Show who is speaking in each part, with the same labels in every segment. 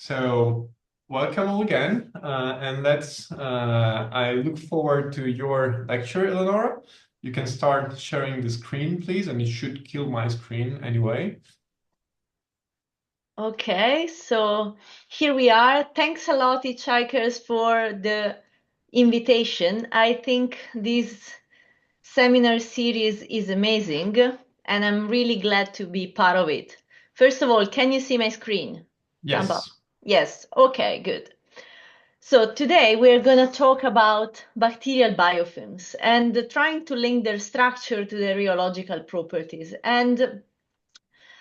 Speaker 1: So welcome all again, and I look forward to your lecture, Eleonora. You can start sharing the screen, please, and it should kill my screen anyway.
Speaker 2: Okay, so here we are. Thanks a lot, Hitchhikers, for the invitation. I think this seminar series is amazing, and I'm really glad to be part of it. First of all, can you see my screen? Thumb up.
Speaker 1: Yes.
Speaker 2: Yes, okay, good. So today we're going to talk about bacterial biofilms and trying to link their structure to their rheological properties. And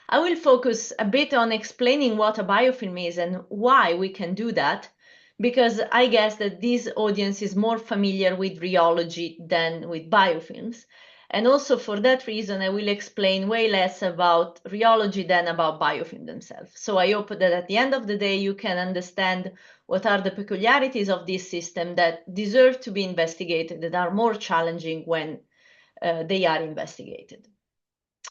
Speaker 2: I will focus a bit on explaining what a biofilm is and why we can do that, because I guess that this audience is more familiar with rheology than with biofilms. And also for that reason, I will explain way less about rheology than about biofilm themselves. So I hope that at the end of the day, you can understand what are the peculiarities of this system that deserve to be investigated, that are more challenging when they are investigated.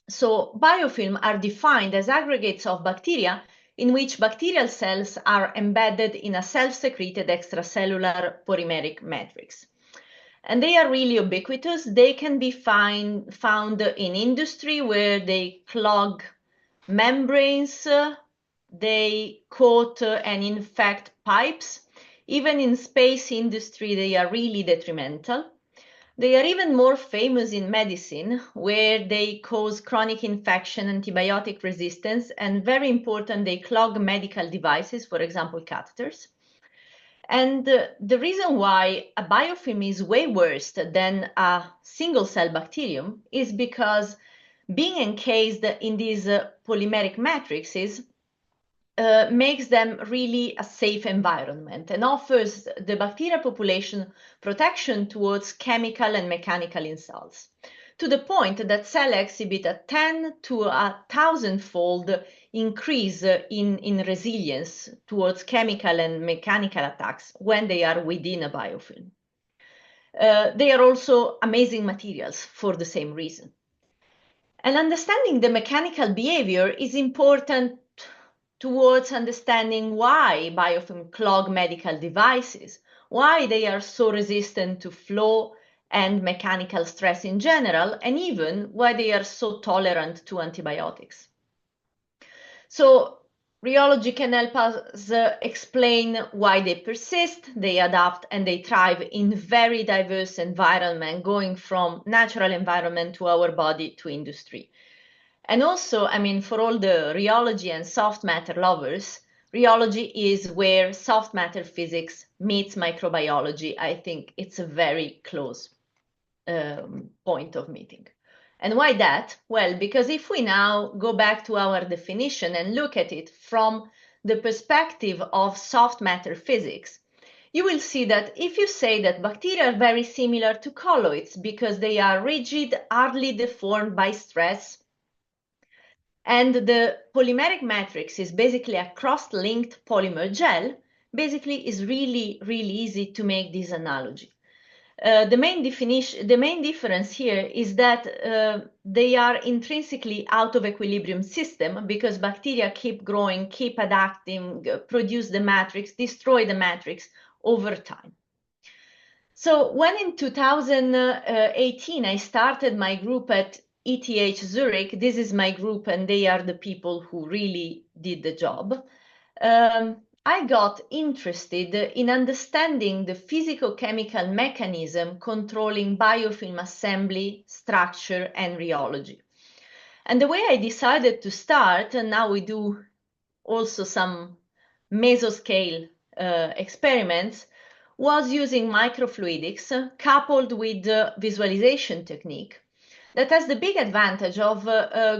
Speaker 2: So biofilm are defined as aggregates of bacteria in which bacterial cells are embedded in a self-secreted extracellular polymeric matrix. And they are really ubiquitous. They can be found in industry where they clog membranes, they coat and infect pipes. Even in space industry, they are really detrimental. They are even more famous in medicine, where they cause chronic infection, antibiotic resistance, and very important, they clog medical devices, for example, catheters. And the reason why a biofilm is way worse than a single cell bacterium is because being encased in these polymeric matrices makes them really a safe environment and offers the bacteria population protection towards chemical and mechanical insults, to the point that cells exhibit a 10 to 1,000-fold increase in resilience towards chemical and mechanical attacks when they are within a biofilm. They are also amazing materials for the same reason. And understanding the mechanical behavior is important towards understanding why biofilm clog medical devices, why they are so resistant to flow and mechanical stress in general, and even why they are so tolerant to antibiotics. So rheology can help us explain why they persist, they adapt, and they thrive in very diverse environment, going from natural environment to our body to industry. And also, I mean, for all the rheology and soft matter lovers, rheology is where soft matter physics meets microbiology. I think it's a very close point of meeting. And why that? Well, because if we now go back to our definition and look at it from the perspective of soft matter physics, you will see that if you say that bacteria are very similar to colloids because they are rigid, hardly deformed by stress, and the polymeric matrix is basically a cross-linked polymer gel, basically is really, really easy to make this analogy. The main difference here is that they are intrinsically out of equilibrium system because bacteria keep growing, keep adapting, produce the matrix, destroy the matrix over time. So when in 2018 I started my group at ETH Zurich, this is my group and they are the people who really did the job. I got interested in understanding the physicochemical mechanism controlling biofilm assembly, structure, and rheology. And the way I decided to start, and now we do also some mesoscale experiments, was using microfluidics coupled with the visualization technique that has the big advantage of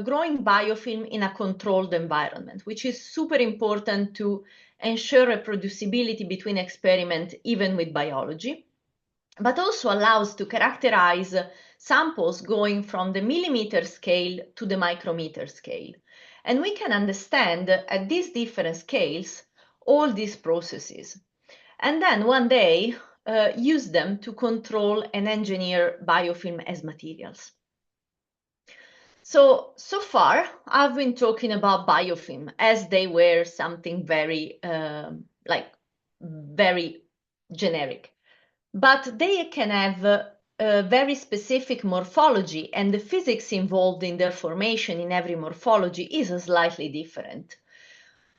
Speaker 2: growing biofilm in a controlled environment, which is super important to ensure reproducibility between experiment, even with biology, but also allows to characterize samples going from the millimeter scale to the micrometer scale. And we can understand at these different scales all these processes. And then one day use them to control and engineer biofilm as materials. So far, I've been talking about biofilm as they were something very, very generic. But they can have a very specific morphology, and the physics involved in their formation in every morphology is slightly different.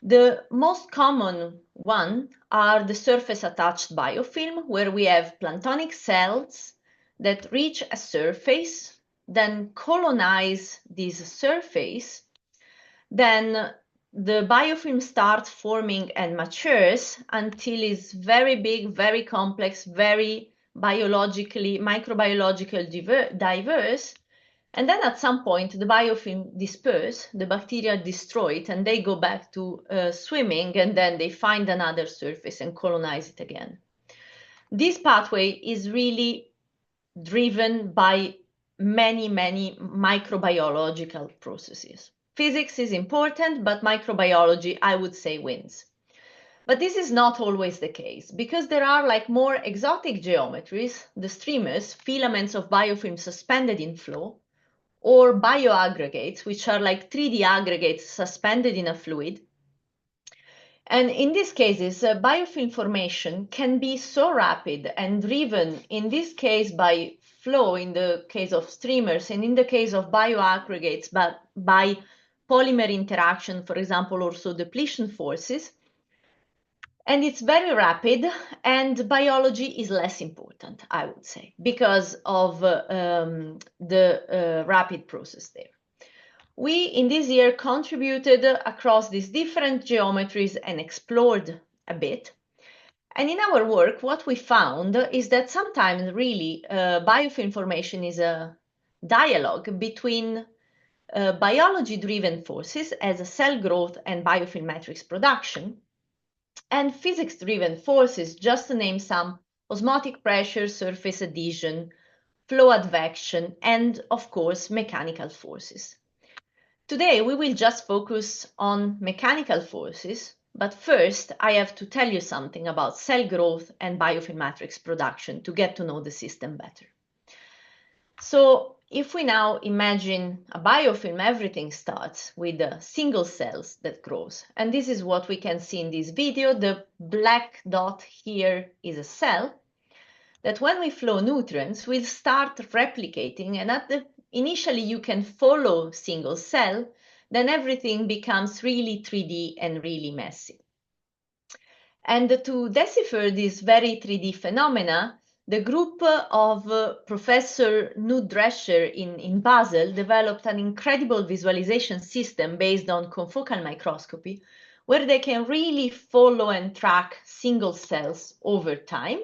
Speaker 2: The most common one are the surface attached biofilm, where we have planktonic cells that reach a surface, then colonize this surface, then the biofilm starts forming and matures until it's very big, very complex, very microbiological diverse. And then at some point, the biofilm disperse, the bacteria destroy it, and they go back to swimming, and then they find another surface and colonize it again. This pathway is really driven by many, many microbiological processes. Physics is important, but microbiology, I would say, wins. But this is not always the case, because there are like more exotic geometries, the streamers, filaments of biofilm suspended in flow, or bioaggregates, which are like 3D aggregates suspended in a fluid. And in these cases, biofilm formation can be so rapid and driven, in this case, by flow, in the case of streamers, and in the case of bioaggregates, but by polymer interaction, for example, also depletion forces. And it's very rapid, and biology is less important, I would say, because of the rapid process there. We, in this year, contributed across these different geometries and explored a bit. And in our work, what we found is that sometimes really biofilm formation is a dialogue between biology-driven forces as cell growth and biofilm matrix production, and physics-driven forces, just to name some: osmotic pressure, surface adhesion, flow advection, and of course, mechanical forces. Today, we will just focus on mechanical forces, but first I have to tell you something about cell growth and biofilm matrix production to get to know the system better. So if we now imagine a biofilm, everything starts with single cells that grows. And this is what we can see in this video. The black dot here is a cell that when we flow nutrients will start replicating, and initially you can follow single cell, then everything becomes really 3D and really messy. And to decipher this very 3D phenomena, the group of Professor Knud Drescher in Basel developed an incredible visualization system based on confocal microscopy, where they can really follow and track single cells over time.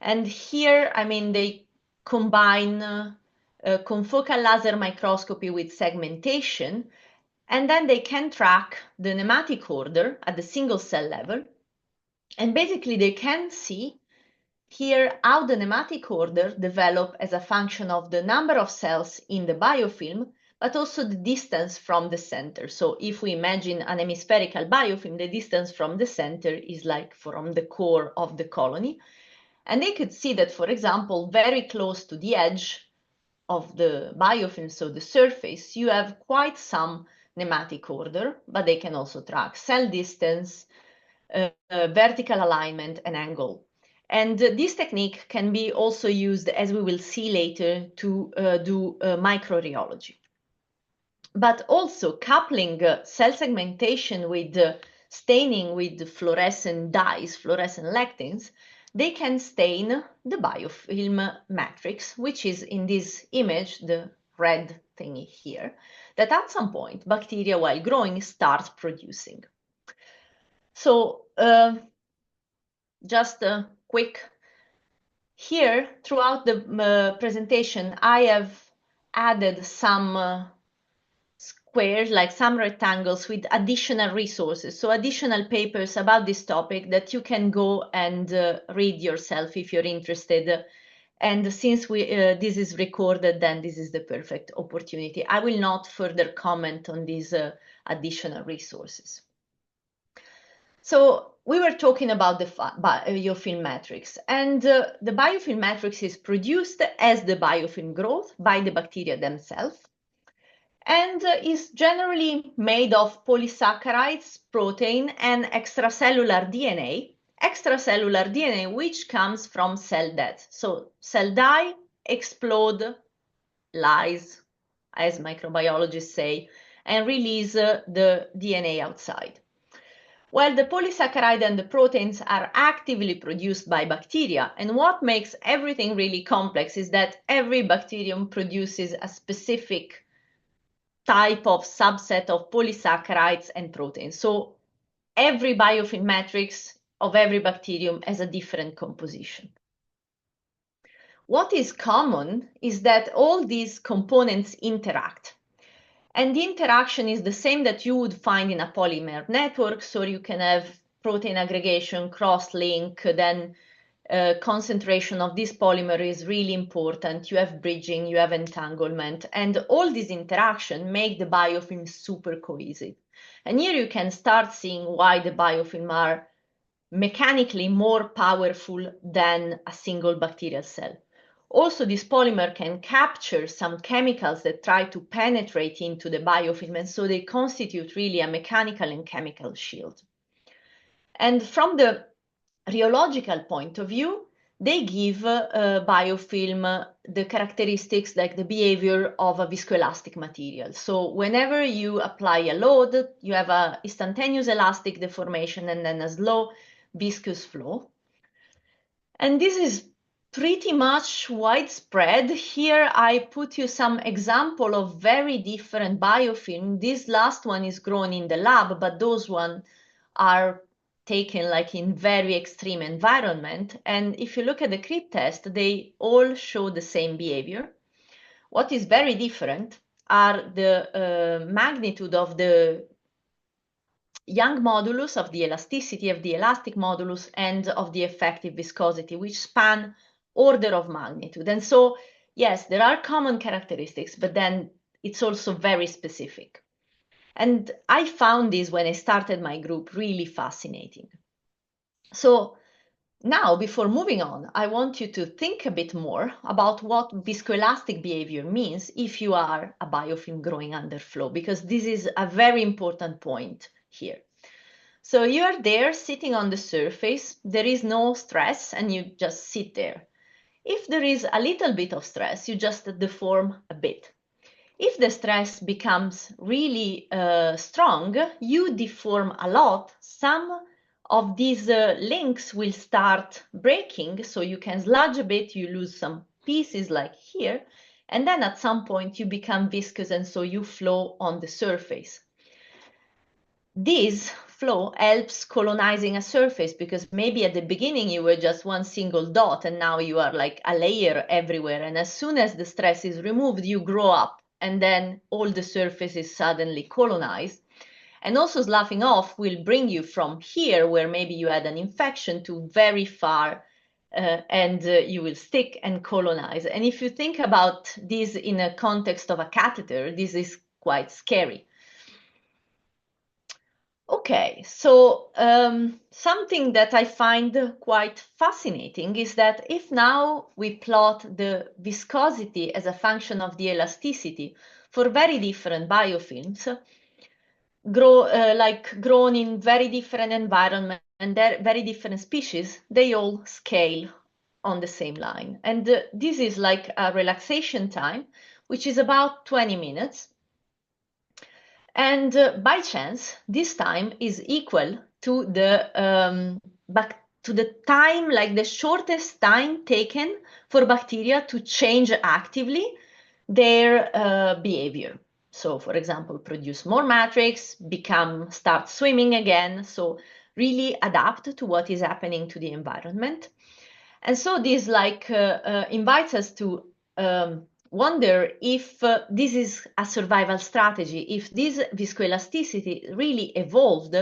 Speaker 2: And here, I mean, they combine confocal laser microscopy with segmentation, and then they can track the nematic order at the single cell level. And basically, they can see here how the nematic order develop as a function of the number of cells in the biofilm, but also the distance from the center. So if we imagine an hemispherical biofilm, the distance from the center is like from the core of the colony. And they could see that, for example, very close to the edge of the biofilm, so the surface, you have quite some nematic order, but they can also track cell distance, vertical alignment, and angle. And this technique can be also used, as we will see later, to do microrheology. But also coupling cell segmentation with staining with fluorescent dyes, fluorescent lectins, they can stain the biofilm matrix, which is in this image, the red thingy here, that at some point bacteria, while growing, start producing. So just a quick, here throughout the presentation, I have added some squares, like some rectangles with additional resources, so additional papers about this topic that you can go and read yourself if you're interested. And since this is recorded, then this is the perfect opportunity. I will not further comment on these additional resources. So we were talking about the biofilm matrix, and the biofilm matrix is produced as the biofilm growth by the bacteria themselves. and is generally made of polysaccharides, protein, and extracellular DNA. Extracellular DNA, which comes from cell death. So cell die, explode, lyse, as microbiologists say, and release the DNA outside. Well, the polysaccharide and the proteins are actively produced by bacteria, and what makes everything really complex is that every bacterium produces a specific type of subset of polysaccharides and proteins. So every biofilm matrix of every bacterium has a different composition. What is common is that all these components interact. And the interaction is the same that you would find in a polymer network. So you can have protein aggregation, cross-link, then concentration of this polymer is really important. You have bridging, you have entanglement, and all these interactions make the biofilm super cohesive. And here you can start seeing why the biofilm are mechanically more powerful than a single bacterial cell. Also, this polymer can capture some chemicals that try to penetrate into the biofilm, and so they constitute really a mechanical and chemical shield. And from the rheological point of view, they give biofilm the characteristics like the behavior of a viscoelastic material. So whenever you apply a load, you have an instantaneous elastic deformation and then a slow viscous flow. And this is pretty much widespread. Here I put you some example of very different biofilm. This last one is grown in the lab, but those ones are taken like in very extreme environment. And if you look at the crypt test, they all show the same behavior. What is very different are the magnitude of the Young modulus of the elasticity of the elastic modulus and of the effective viscosity, which span order of magnitude. And so, yes, there are common characteristics, but then it's also very specific. And I found this when I started my group really fascinating. So now, before moving on, I want you to think a bit more about what viscoelastic behavior means if you are a biofilm growing under flow, because this is a very important point here. So you are there sitting on the surface, there is no stress and you just sit there. If there is a little bit of stress, you just deform a bit. If the stress becomes really strong, you deform a lot. Some of these links will start breaking, so you can sludge a bit, you lose some pieces like here, and then at some point you become viscous and so you flow on the surface. This flow helps colonizing a surface because maybe at the beginning you were just one single dot and now you are like a layer everywhere. And as soon as the stress is removed, you grow up and then all the surface is suddenly colonized. And also sloughing off will bring you from here where maybe you had an infection to very far and you will stick and colonize. And if you think about this in a context of a catheter, this is quite scary. Okay, so something that I find quite fascinating is that if now we plot the viscosity as a function of the elasticity for very different biofilms, grown in very different environments and very different species, they all scale on the same line. And this is like a relaxation time, which is about 20 minutes. And by chance, this time is equal to the time, like the shortest time taken for bacteria to change actively their behavior. So, for example, produce more matrix, start swimming again. So, really adapt to what is happening to the environment. And so, this invites us to wonder if this is a survival strategy, if this viscoelasticity really evolved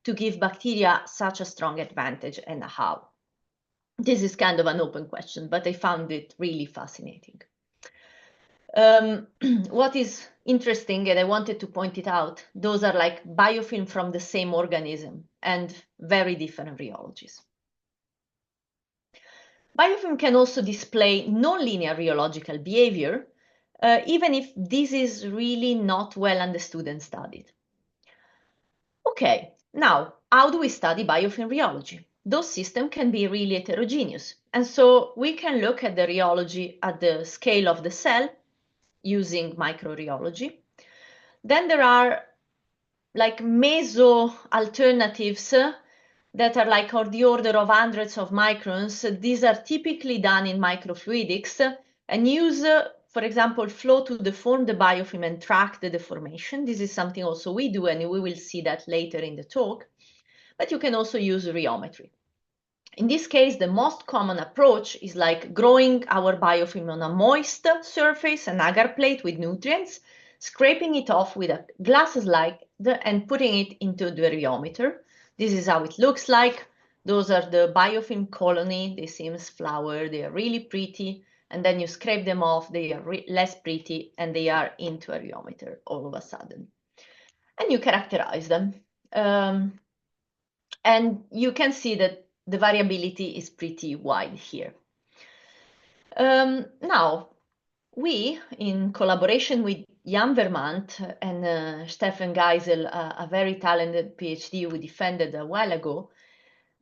Speaker 2: to give bacteria such a strong advantage and how. This is kind of an open question, but I found it really fascinating. What is interesting, and I wanted to point it out, those are like biofilm from the same organism and very different rheologies. Biofilm can also display nonlinear rheological behavior. even if this is really not well understood and studied. Okay, now, how do we study biofilm rheology? Those systems can be really heterogeneous. And so we can look at the rheology at the scale of the cell using microrheology. Then there are like meso alternatives that are like on the order of hundreds of microns. These are typically done in microfluidics and use, for example, flow to deform the biofilm and track the deformation. This is something also we do, and we will see that later in the talk. But you can also use rheometry. In this case, the most common approach is like growing our biofilm on a moist surface, an agar plate with nutrients, scraping it off with a glass slide and putting it into the rheometer. This is how it looks like. Those are the biofilm colony. They seem as flower. They are really pretty. And then you scrape them off. They are less pretty, and they are into a rheometer all of a sudden. And you characterize them. And you can see that the variability is pretty wide here. Now, we, in collaboration with Jan Vermant and Stefan Geisel, a very talented PhD we defended a while ago,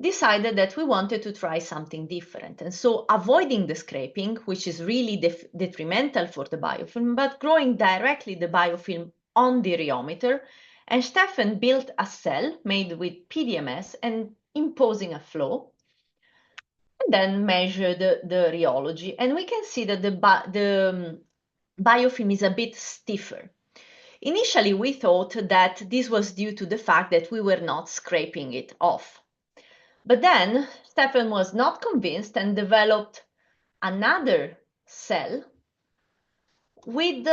Speaker 2: decided that we wanted to try something different. And so avoiding the scraping, which is really detrimental for the biofilm, but growing directly the biofilm on the rheometer. And Stefan built a cell made with PDMS and imposing a flow, and then measured the rheology. And we can see that the biofilm is a bit stiffer. Initially, we thought that this was due to the fact that we were not scraping it off. But then Stefan was not convinced and developed another cell with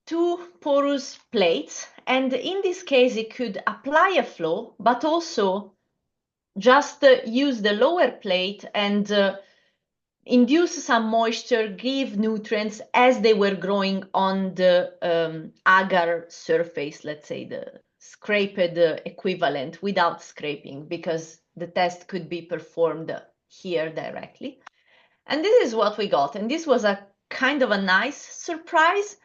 Speaker 2: two porous plates. And in this case, it could apply a flow, but also just use the lower plate and induce some moisture, give nutrients as they were growing on the agar surface, let's say the scraped equivalent without scraping, because the test could be performed here directly. And this is what we got. And this was a kind of a nice surprise,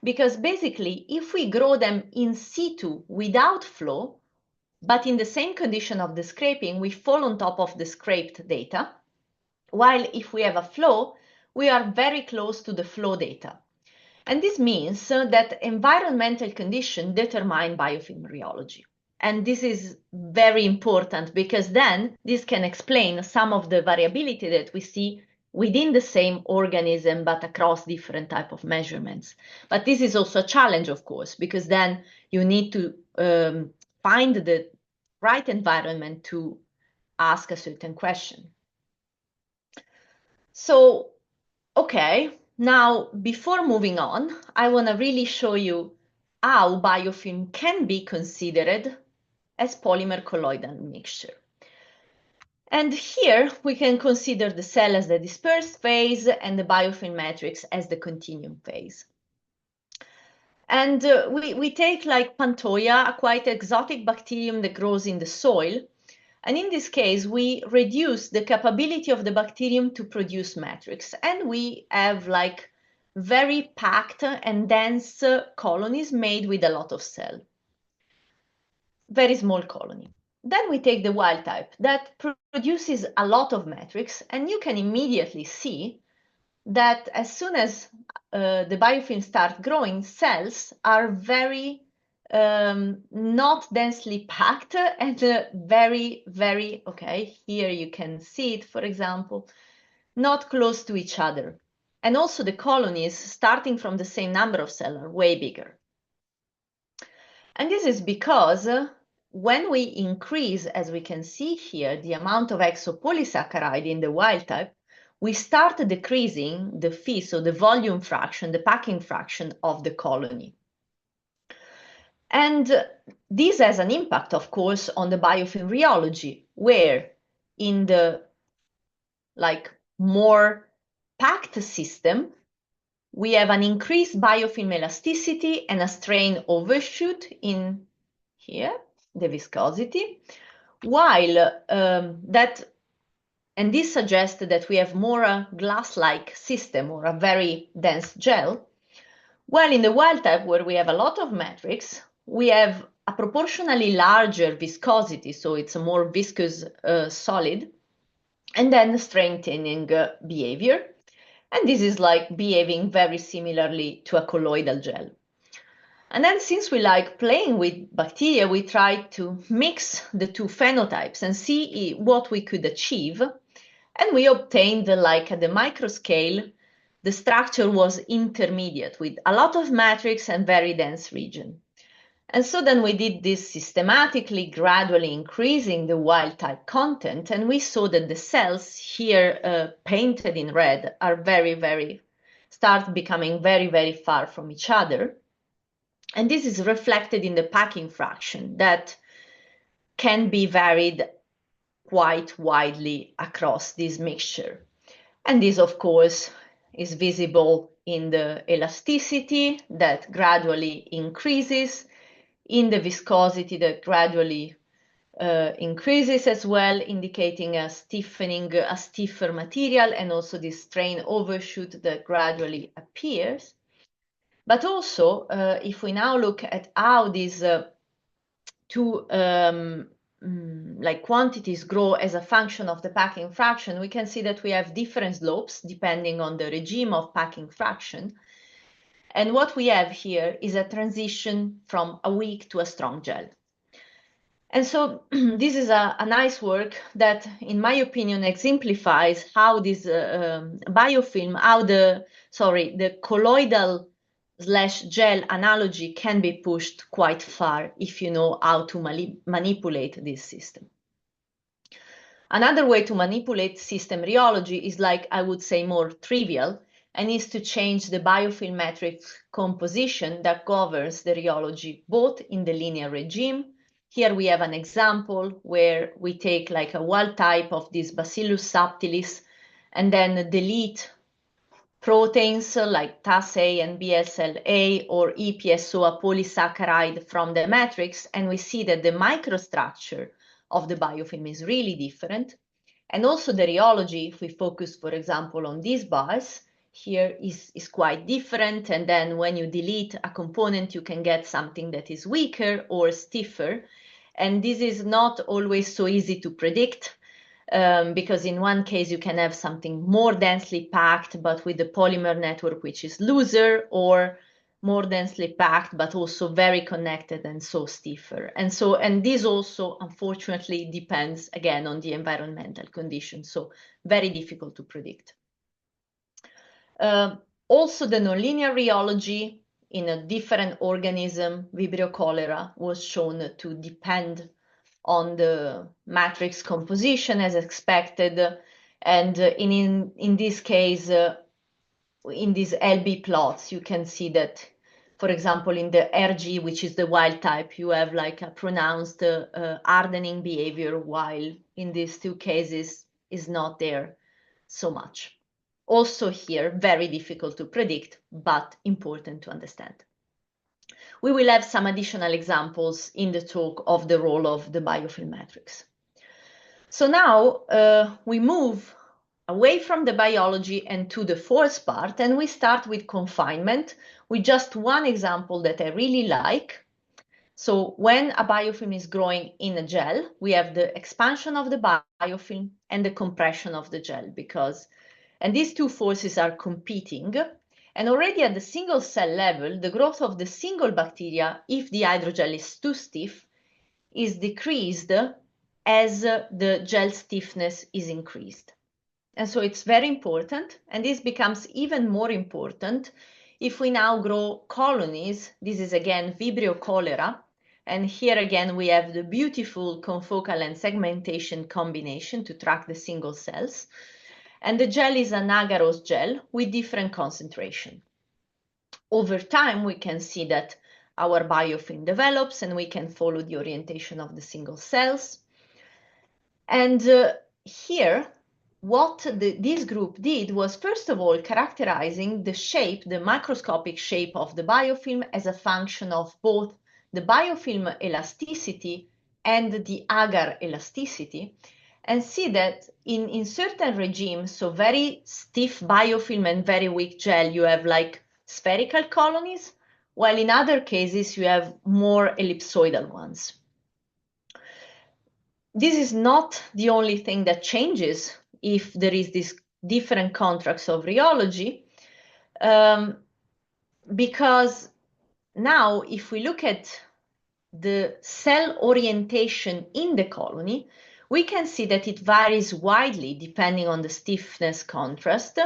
Speaker 2: because basically if we grow them in situ without flow, but in the same condition of the scraping, we fall on top of the scraped data. While if we have a flow, we are very close to the flow data. And this means that environmental conditions determine biofilm rheology. And this is very important, because then this can explain some of the variability that we see within the same organism, but across different types of measurements. But this is also a challenge, of course, because then you need to find the right environment to ask a certain question. So, okay, now before moving on, I want to really show you how biofilm can be considered as polymer colloidal mixture. And here we can consider the cell as the dispersed phase and the biofilm matrix as the continuum phase. And we take like Pantoia, a quite exotic bacterium that grows in the soil. And in this case, we reduce the capability of the bacterium to produce matrix. And we have like very packed and dense colonies made with a lot of cell. Very small colony. Then we take the wild type that produces a lot of matrix, and you can immediately see that as soon as the biofilms start growing, cells are very not densely packed and very, very, okay, here you can see it, for example, not close to each other. And also the colonies starting from the same number of cells are way bigger. And this is because when we increase, as we can see here, the amount of exopolysaccharide in the wild type, we start decreasing the phi, so the volume fraction, the packing fraction of the colony. And this has an impact, of course, on the biofilm rheology, where in the more packed system, we have an increased biofilm elasticity and a strain overshoot in here, the viscosity, while and this suggests that we have more a glass-like system or a very dense gel, Well, in the wild type, where we have a lot of matrix, we have a proportionally larger viscosity, so it's a more viscous solid, and then strengthening behavior. And this is like behaving very similarly to a colloidal gel. And then since we like playing with bacteria, we tried to mix the two phenotypes and see what we could achieve. And we obtained, like at the micro scale, the structure was intermediate with a lot of matrix and very dense region. And so then we did this systematically, gradually increasing the wild type content, and we saw that the cells here painted in red are start becoming very far from each other. And this is reflected in the packing fraction that can be varied quite widely across this mixture. And this, of course, is visible in the elasticity that gradually increases, in the viscosity that gradually increases as well, indicating a stiffening, a stiffer material, and also this strain overshoot that gradually appears. But also, if we now look at how these two like quantities grow as a function of the packing fraction, we can see that we have different slopes depending on the regime of packing fraction. And what we have here is a transition from a weak to a strong gel. And so this is a nice work that, in my opinion, exemplifies how this biofilm, how the colloidal / gel analogy can be pushed quite far if you know how to manipulate this system. Another way to manipulate system rheology is, like, I would say, more trivial, and is to change the biofilm matrix composition that governs the rheology both in the linear regime. Here we have an example where we take like a wild type of this Bacillus subtilis and then delete proteins like TAS-A and BSL-A or EPSO, a polysaccharide, from the matrix, and we see that the microstructure of the biofilm is really different. And also the rheology, if we focus, for example, on these bars, here is quite different. And then when you delete a component, you can get something that is weaker or stiffer. And this is not always so easy to predict because in one case you can have something more densely packed, but with the polymer network, which is looser, or more densely packed, but also very connected and so stiffer. And this also, unfortunately, depends again on the environmental conditions. So very difficult to predict. Also, the nonlinear rheology in a different organism, Vibrio cholera, was shown to depend on the matrix composition as expected. And in this case, in these LB plots, you can see that, for example, in the RG, which is the wild type, you have like a pronounced hardening behavior, while in these two cases is not there so much. Also here, very difficult to predict, but important to understand. We will have some additional examples in the talk of the role of the biofilm matrix. So now we move away from the biology and to the fourth part, and we start with confinement with just one example that I really like. So when a biofilm is growing in a gel, we have the expansion of the biofilm and the compression of the gel, and these two forces are competing. And already at the single cell level, the growth of the single bacteria, if the hydrogel is too stiff, is decreased as the gel stiffness is increased. And so it's very important, and this becomes even more important if we now grow colonies. This is again Vibrio cholera, and here again we have the beautiful confocal and segmentation combination to track the single cells. And the gel is an agarose gel with different concentration. Over time, we can see that our biofilm develops and we can follow the orientation of the single cells. And here, what this group did was, first of all, characterizing the shape, the macroscopic shape of the biofilm as a function of both the biofilm elasticity and the agar elasticity, and see that in certain regimes, so very stiff biofilm and very weak gel, you have like spherical colonies, while in other cases you have more ellipsoidal ones. This is not the only thing that changes if there is this different contracts of rheology, because now if we look at the cell orientation in the colony, we can see that it varies widely depending on the stiffness contrast,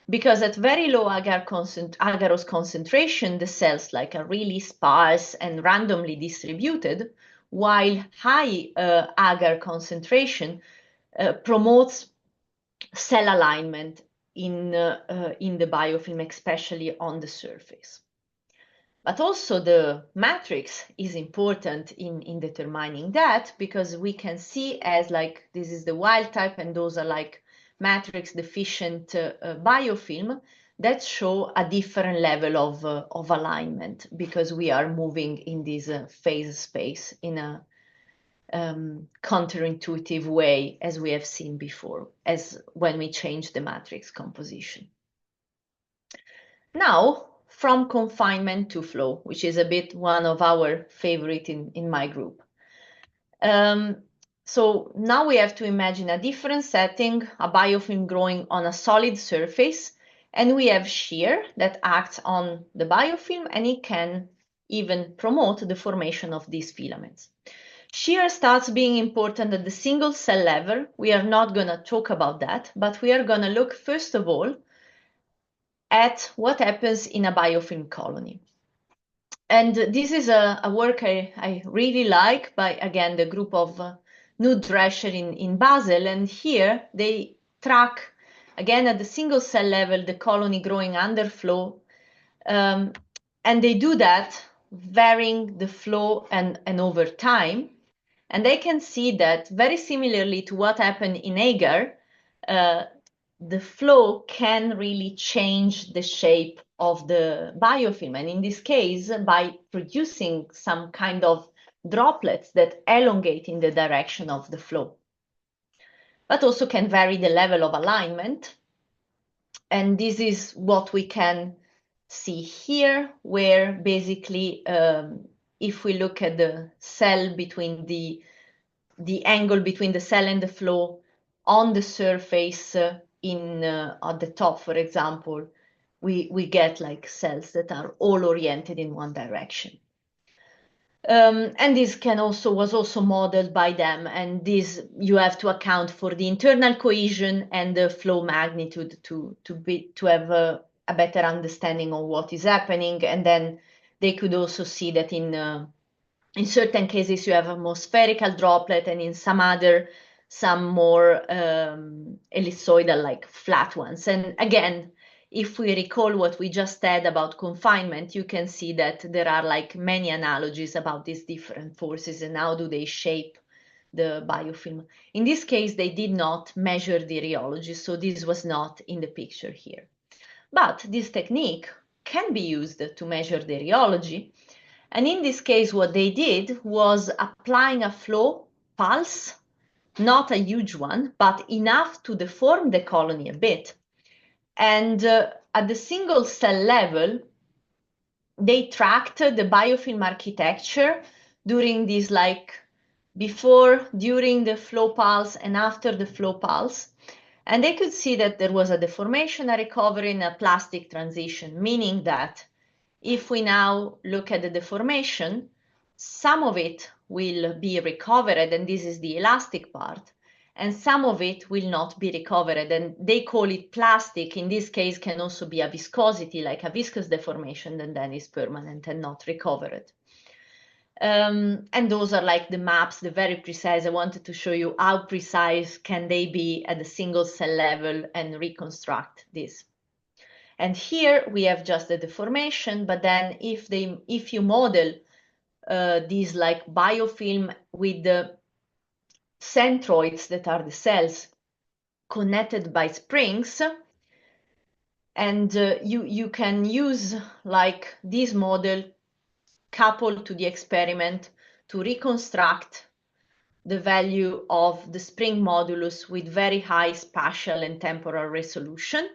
Speaker 2: because at very low agarose concentration, the cells are really sparse and randomly distributed, while high agar concentration promotes cell alignment in the biofilm, especially on the surface. But also the matrix is important in determining that, because we can see as this is the wild type and those are matrix deficient biofilm that show a different level of alignment, because we are moving in this phase space in a counterintuitive way, as we have seen before, as when we change the matrix composition. Now, from confinement to flow, which is a bit one of our favorite in my group. So now we have to imagine a different setting, a biofilm growing on a solid surface, and we have shear that acts on the biofilm, and it can even promote the formation of these filaments. Shear starts being important at the single cell level. We are not going to talk about that, but we are going to look first of all at what happens in a biofilm colony. And this is a work I really like by, again, the group of Knud Drescher in Basel. And here they track, again, at the single cell level, the colony growing under flow. And they do that varying the flow and over time. And they can see that very similarly to what happened in agar, the flow can really change the shape of the biofilm. And in this case, by producing some kind of droplets that elongate in the direction of the flow, but also can vary the level of alignment. And this is what we can see here, where basically, if we look at the cell between the angle between the cell and the flow on the surface at the top, for example, we get cells that are all oriented in one direction. And this was also modeled by them, and this you have to account for the internal cohesion and the flow magnitude to have a better understanding of what is happening. And then they could also see that in certain cases you have a more spherical droplet, and in some more ellipsoidal, flat ones. And again, if we recall what we just said about confinement, you can see that there are many analogies about these different forces and how do they shape the biofilm. In this case, they did not measure the rheology, so this was not in the picture here. But this technique can be used to measure the rheology. And in this case, what they did was applying a flow pulse, not a huge one, but enough to deform the colony a bit. And at the single cell level, they tracked the biofilm architecture during this, before, during the flow pulse, and after the flow pulse. And they could see that there was a deformation, a recovery, and a plastic transition, meaning that if we now look at the deformation, some of it will be recovered, and this is the elastic part, and some of it will not be recovered, and they call it plastic. In this case, can also be a viscosity, like a viscous deformation, and then is permanent and not recovered. And those are the maps, the very precise. I wanted to show you how precise can they be at the single cell level and reconstruct this. And here we have just the deformation, but then if you model these biofilm with the centroids, that are the cells connected by springs, and you can use this model coupled to the experiment to reconstruct the value of the spring modulus with very high spatial and temporal resolution.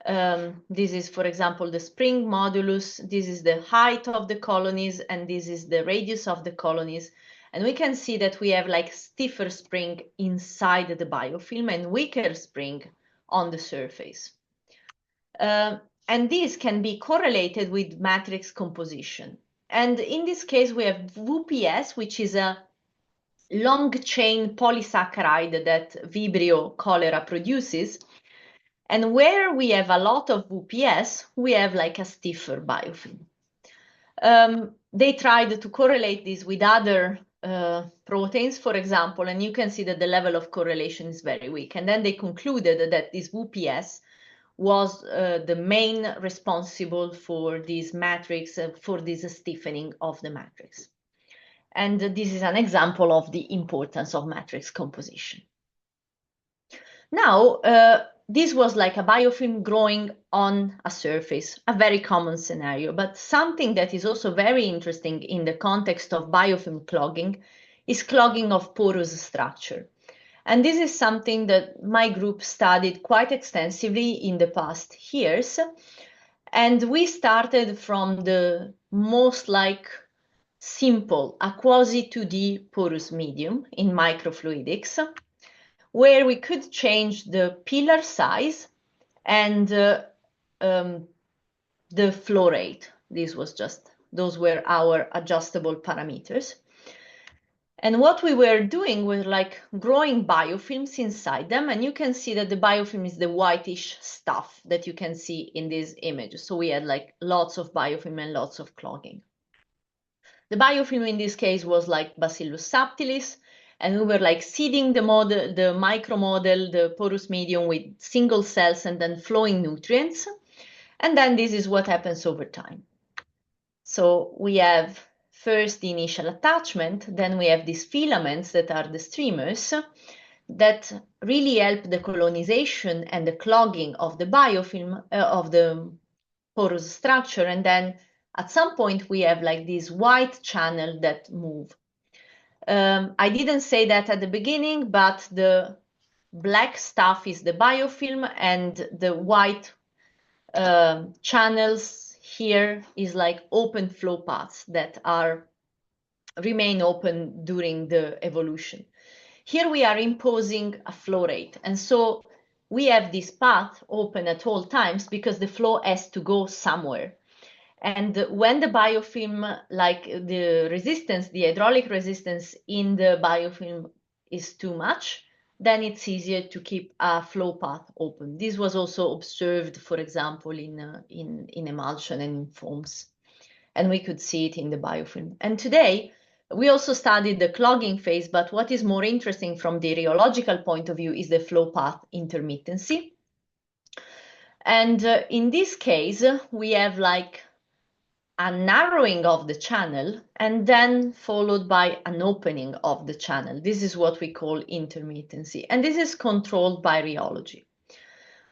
Speaker 2: This is, for example, the spring modulus. This is the height of the colonies, and this is the radius of the colonies. And we can see that we have like stiffer spring inside the biofilm and weaker spring on the surface. And this can be correlated with matrix composition. And in this case, we have VPS, which is a long chain polysaccharide that Vibrio cholera produces. And where we have a lot of VPS, we have like a stiffer biofilm. They tried to correlate this with other proteins, for example, and you can see that the level of correlation is very weak. And then they concluded that this VPS was the main responsible for this matrix, for this stiffening of the matrix. And this is an example of the importance of matrix composition. Now, this was like a biofilm growing on a surface, a very common scenario, but something that is also very interesting in the context of biofilm clogging is clogging of porous structure. And this is something that my group studied quite extensively in the past years. And we started from the most like simple, a quasi 2D porous medium in microfluidics, where we could change the pillar size and the flow rate. Those were our adjustable parameters. And what we were doing was like growing biofilms inside them. And you can see that the biofilm is the whitish stuff that you can see in this image. So we had like lots of biofilm and lots of clogging. The biofilm in this case was like Bacillus subtilis. And we were like seeding the model, the micromodel, the porous medium with single cells and then flowing nutrients. And then this is what happens over time. So we have first the initial attachment, then we have these filaments that are the streamers that really help the colonization and the clogging of the biofilm, of the porous structure. And then at some point we have like this white channel that move. I didn't say that at the beginning, but the black stuff is the biofilm and the white channels here is like open flow paths that remain open during the evolution. Here we are imposing a flow rate. And so we have this path open at all times because the flow has to go somewhere. And when the biofilm, like the resistance, the hydraulic resistance in the biofilm is too much, then it's easier to keep a flow path open. This was also observed, for example, in emulsion and in foams. And we could see it in the biofilm. And today, we also studied the clogging phase, but what is more interesting from the rheological point of view is the flow path intermittency. And in this case, we have like a narrowing of the channel and then followed by an opening of the channel. This is what we call intermittency. And this is controlled by rheology.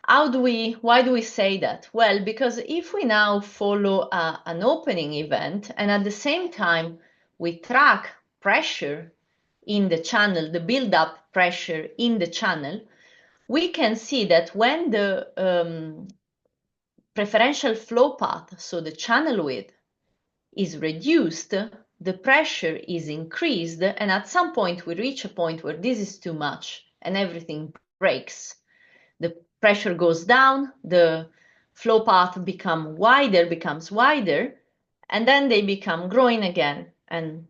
Speaker 2: Why do we say that? Well, because if we now follow an opening event and at the same time we track pressure in the channel, the build-up pressure in the channel, we can see that when the preferential flow path, so the channel width, is reduced, the pressure is increased, and at some point we reach a point where this is too much and everything breaks. The pressure goes down, the flow path becomes wider, and then they become growing again and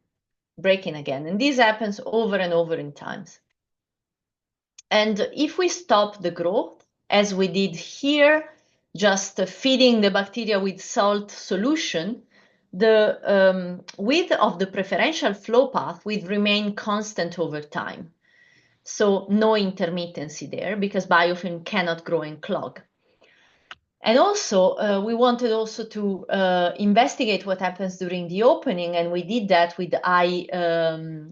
Speaker 2: breaking again. And this happens over and over in times. And if we stop the growth, as we did here, just feeding the bacteria with salt solution, the width of the preferential flow path will remain constant over time. So no intermittency there because biofilm cannot grow and clog. And also, we wanted also to investigate what happens during the opening, and we did that with high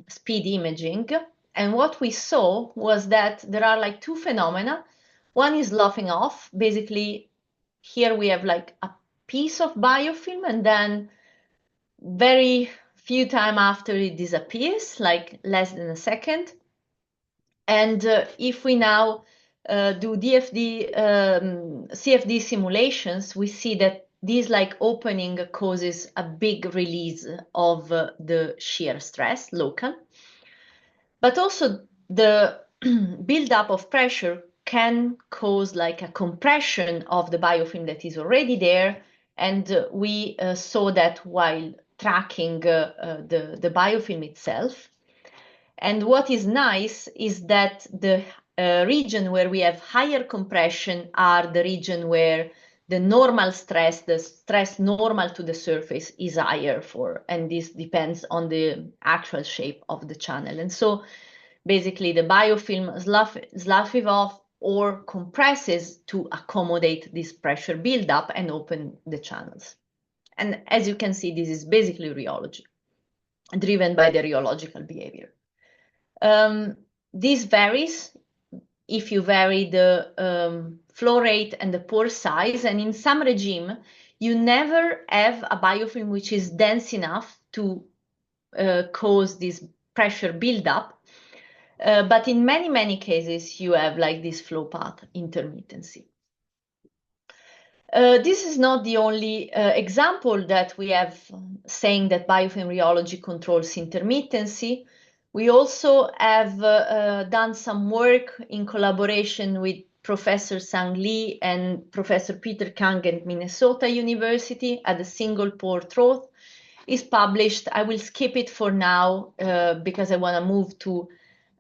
Speaker 2: speed imaging. And what we saw was that there are like two phenomena. One is sloughing off. Basically, here we have like a piece of biofilm, and then very few time after it disappears, like less than a second. And if we now do CFD simulations, we see that this like opening causes a big release of the shear stress local. But also the buildup of pressure can cause like a compression of the biofilm that is already there. And we saw that while tracking the biofilm itself. And what is nice is that the region where we have higher compression are the region where the normal stress, the stress normal to the surface is higher for, and this depends on the actual shape of the channel. And so basically the biofilm sloughs off or compresses to accommodate this pressure buildup and open the channels. And as you can see, this is basically rheology, driven by the rheological behavior. This varies if you vary the flow rate and the pore size, and in some regime, you never have a biofilm which is dense enough to cause this pressure buildup. But in many, many cases, you have like this flow path intermittency. This is not the only example that we have saying that biofilm rheology controls intermittency. We also have done some work in collaboration with Professor Sang Lee and Professor Peter Kang at Minnesota University at the single pore trough. Is published. I will skip it for now because I want to move to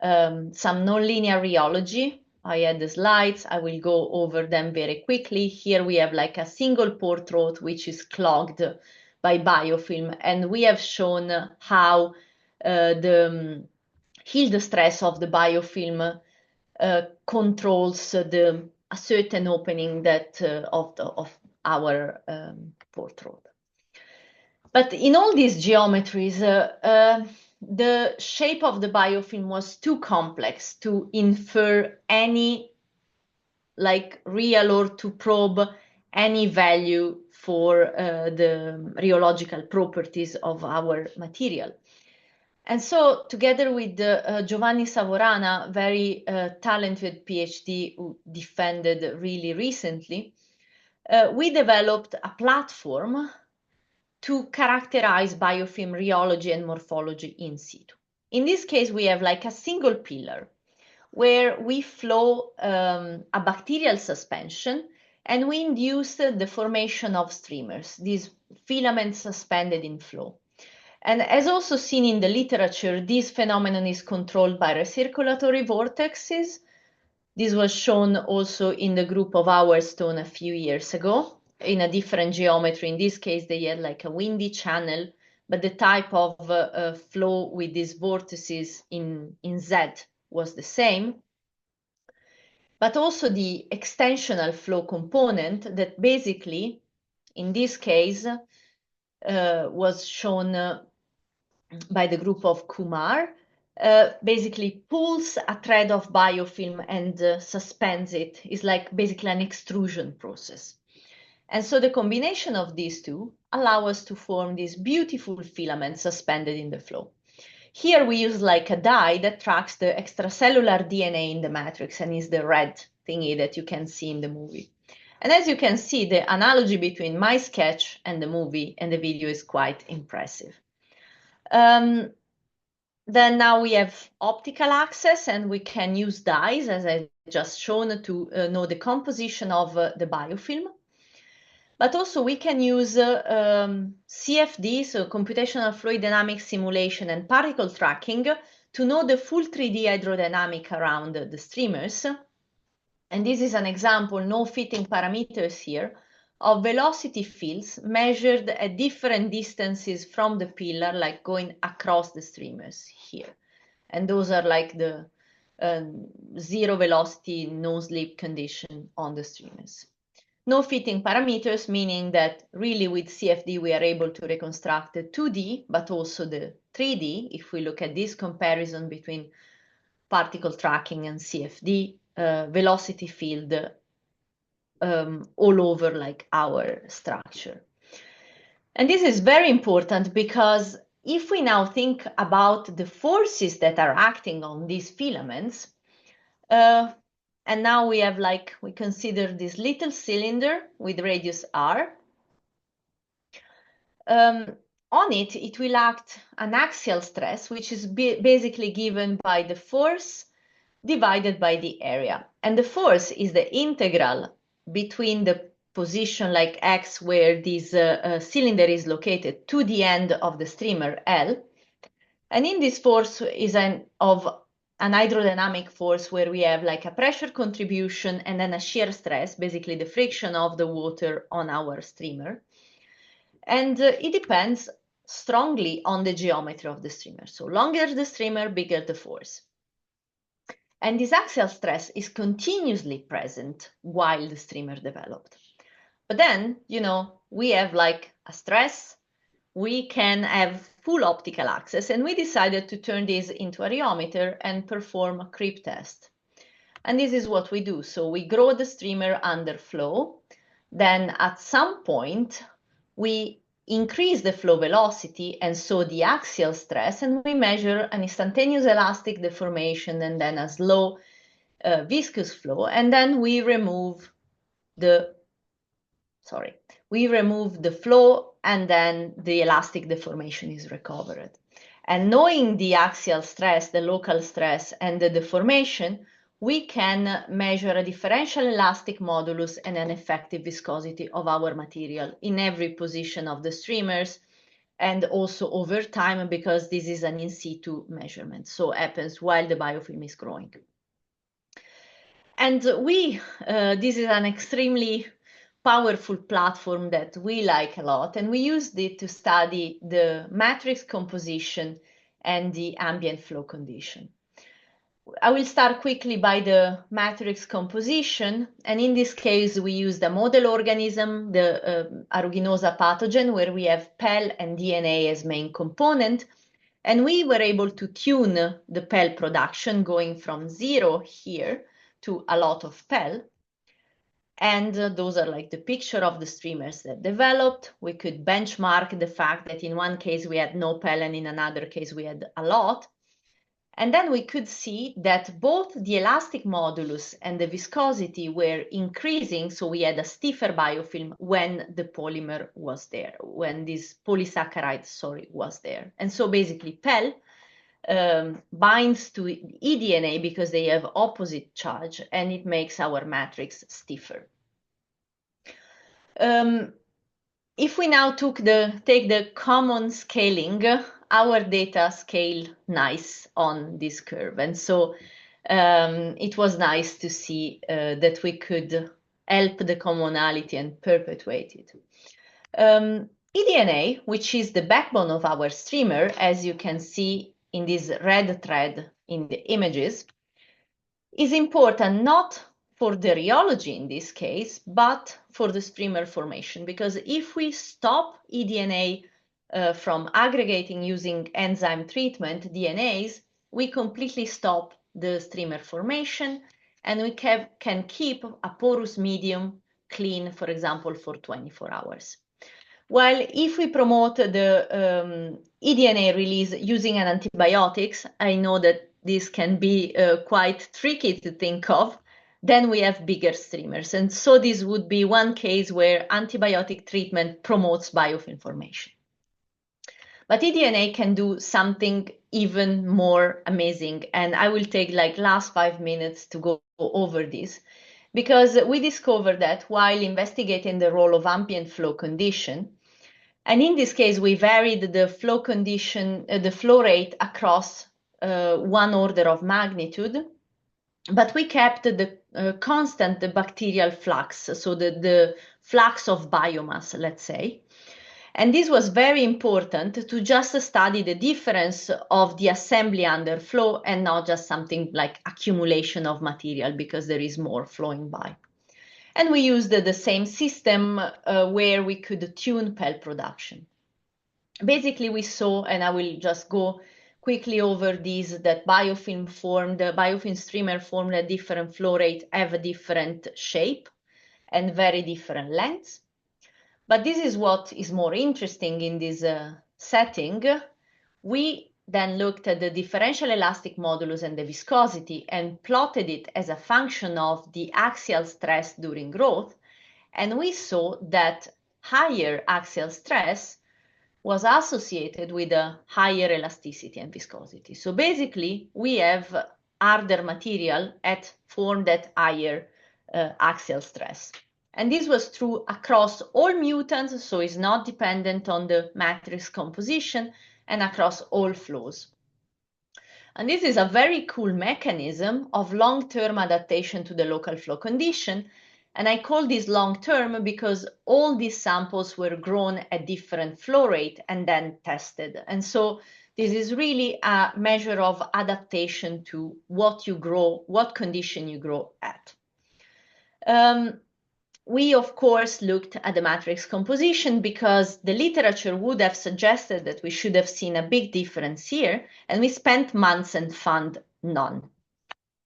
Speaker 2: some nonlinear rheology. I had the slides. I will go over them very quickly. Here we have like a single pore trough which is clogged by biofilm, and we have shown how the yield stress of the biofilm controls a certain opening that of our pore trough. But in all these geometries, the shape of the biofilm was too complex to infer any like real or to probe any value for the rheological properties of our material. And so together with Giovanni Savorana, very talented PhD who defended really recently, we developed a platform to characterize biofilm rheology and morphology in situ. In this case, we have like a single pillar where we flow a bacterial suspension and we induce the formation of streamers, these filaments suspended in flow. And as also seen in the literature, this phenomenon is controlled by recirculatory vortexes. This was shown also in the group of Hourstone a few years ago in a different geometry. In this case, they had like a windy channel, but the type of flow with these vortices in Z was the same. But also the extensional flow component that basically, in this case, was shown by the group of Kumar, basically pulls a thread of biofilm and suspends it. It's like basically an extrusion process. And so the combination of these two allow us to form these beautiful filaments suspended in the flow. Here we use like a dye that tracks the extracellular DNA in the matrix and is the red thingy that you can see in the movie. And as you can see, the analogy between my sketch and the movie and the video is quite impressive. Then now we have optical access and we can use dyes, as I just shown, to know the composition of the biofilm. But also we can use CFD, so computational fluid dynamics simulation and particle tracking, to know the full 3D hydrodynamic around the streamers. And this is an example, no fitting parameters here, of velocity fields measured at different distances from the pillar, like going across the streamers here. And those are like the zero velocity, no slip condition on the streamers. No fitting parameters, meaning that really with CFD we are able to reconstruct the 2D, but also the 3D, if we look at this comparison between particle tracking and CFD, velocity field all over like our structure. And this is very important because if we now think about the forces that are acting on these filaments, And now we have we consider this little cylinder with radius r. On it, it will act an axial stress, which is basically given by the force divided by the area. And the force is the integral between the position like x where this cylinder is located to the end of the streamer L. And in this force is an hydrodynamic force where we have a pressure contribution and then a shear stress, basically the friction of the water on our streamer. And it depends strongly on the geometry of the streamer. So longer the streamer, bigger the force. And this axial stress is continuously present while the streamer developed. But then, we have a stress, we can have full optical access, and we decided to turn this into a rheometer and perform a creep test. And this is what we do. So we grow the streamer under flow. Then at some point, we increase the flow velocity and so the axial stress, and we measure an instantaneous elastic deformation and then a slow viscous flow, and then we remove the flow, and then the elastic deformation is recovered. And knowing the axial stress, the local stress, and the deformation, we can measure a differential elastic modulus and an effective viscosity of our material in every position of the streamers, and also over time, because this is an in situ measurement, so happens while the biofilm is growing. And this is an extremely powerful platform that we like a lot, and we used it to study the matrix composition and the ambient flow condition. I will start quickly by the matrix composition, and in this case we used a model organism, the Aeruginosa pathogen, where we have PEL and DNA as main component, and we were able to tune the PEL production going from 0 here to a lot of PEL. And those are the picture of the streamers that developed. We could benchmark the fact that in one case we had no PEL and in another case we had a lot. And then we could see that both the elastic modulus and the viscosity were increasing. So we had a stiffer biofilm when the polymer was there, when this polysaccharide, was there. And so basically PEL binds to eDNA because they have opposite charge, and it makes our matrix stiffer. If we now take the common scaling, our data scale nice on this curve. And so it was nice to see that we could help the commonality and perpetuate it. eDNA, which is the backbone of our streamer, as you can see in this red thread in the images, is important not for the rheology in this case, but for the streamer formation. Because if we stop eDNA from aggregating using enzyme treatment, DNAs, we completely stop the streamer formation, and we can keep a porous medium clean, for example, for 24 hours. While if we promote the eDNA release using an antibiotics, I know that this can be quite tricky to think of, then we have bigger streamers. And so this would be one case where antibiotic treatment promotes biofilm formation. But eDNA can do something even more amazing. And I will take last 5 minutes to go over this, because we discovered that while investigating the role of ambient flow condition, and in this case, we varied the flow condition, the flow rate across one order of magnitude, but we kept the constant, the bacterial flux, so the flux of biomass, let's say. And this was very important to just study the difference of the assembly under flow and not just something like accumulation of material because there is more flowing by. And we used the same system where we could tune PEL production. Basically, we saw, and I will just go quickly over these, that biofilm streamer formed a different flow rate, have a different shape and very different lengths. But this is what is more interesting in this setting. We then looked at the differential elastic modulus and the viscosity and plotted it as a function of the axial stress during growth. And we saw that higher axial stress was associated with a higher elasticity and viscosity. So basically, we have harder material formed at higher axial stress. And this was true across all mutants, so it's not dependent on the matrix composition, and across all flows. And this is a very cool mechanism of long-term adaptation to the local flow condition. And I call this long-term because all these samples were grown at different flow rate and then tested. And so this is really a measure of adaptation to what you grow, what condition you grow at. We, of course, looked at the matrix composition because the literature would have suggested that we should have seen a big difference here, and we spent months and found none.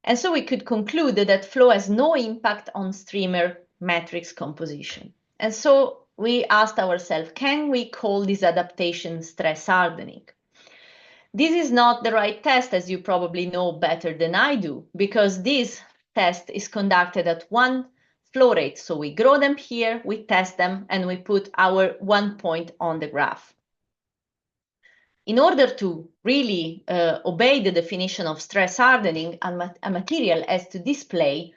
Speaker 2: And so we could conclude that flow has no impact on streamer matrix composition. And so we asked ourselves, can we call this adaptation stress hardening? This is not the right test, as you probably know better than I do, because this test is conducted at one flow rate. So we grow them here, we test them, and we put our 1 point on the graph. In order to really obey the definition of stress hardening, a material has to display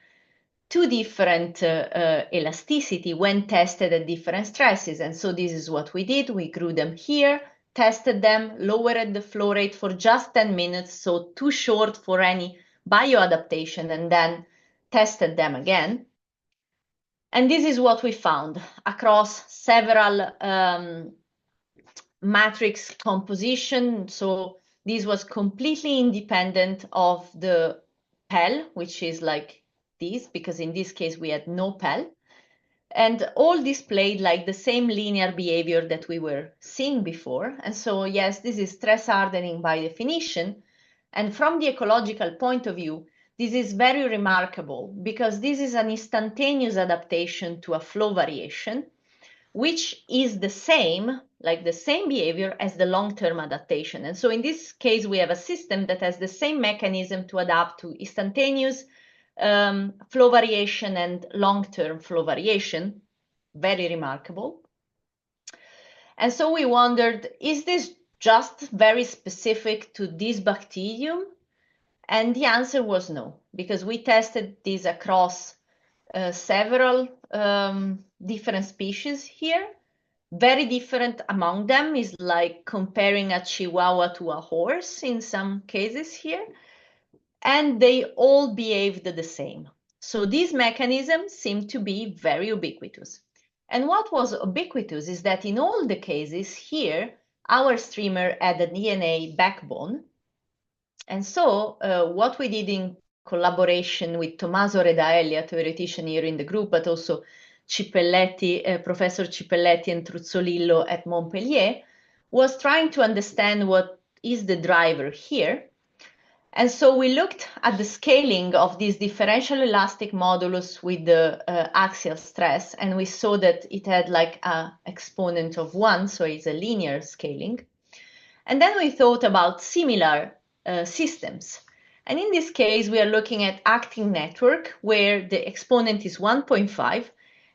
Speaker 2: two different elasticity when tested at different stresses. And so this is what we did. We grew them here, tested them, lowered the flow rate for just 10 minutes, so too short for any bioadaptation, and then tested them again. And this is what we found across several matrix composition. So this was completely independent of the PEL, which is like this, because in this case we had no PEL. And all displayed like the same linear behavior that we were seeing before. And so, yes, this is stress hardening by definition. And from the ecological point of view, this is very remarkable because this is an instantaneous adaptation to a flow variation, which is the same, like the same behavior as the long-term adaptation. And so in this case, we have a system that has the same mechanism to adapt to instantaneous flow variation and long-term flow variation. Very remarkable. And so we wondered, is this just very specific to this bacterium? And the answer was no, because we tested this across several different species here. Very different among them is like comparing a chihuahua to a horse in some cases here. And they all behaved the same. So these mechanisms seem to be very ubiquitous. And what was ubiquitous is that in all the cases here, our streamer had a DNA backbone. And so what we did in collaboration with Tommaso Redaelli, a theoretician here in the group, but also Cipelletti, Professor Cipelletti and Truzzolillo at Montpellier, was trying to understand what is the driver here. And so we looked at the scaling of this differential elastic modulus with the axial stress, and we saw that it had like an exponent of 1, so it's a linear scaling. And then we thought about similar systems. And in this case, we are looking at actin network, where the exponent is 1.5,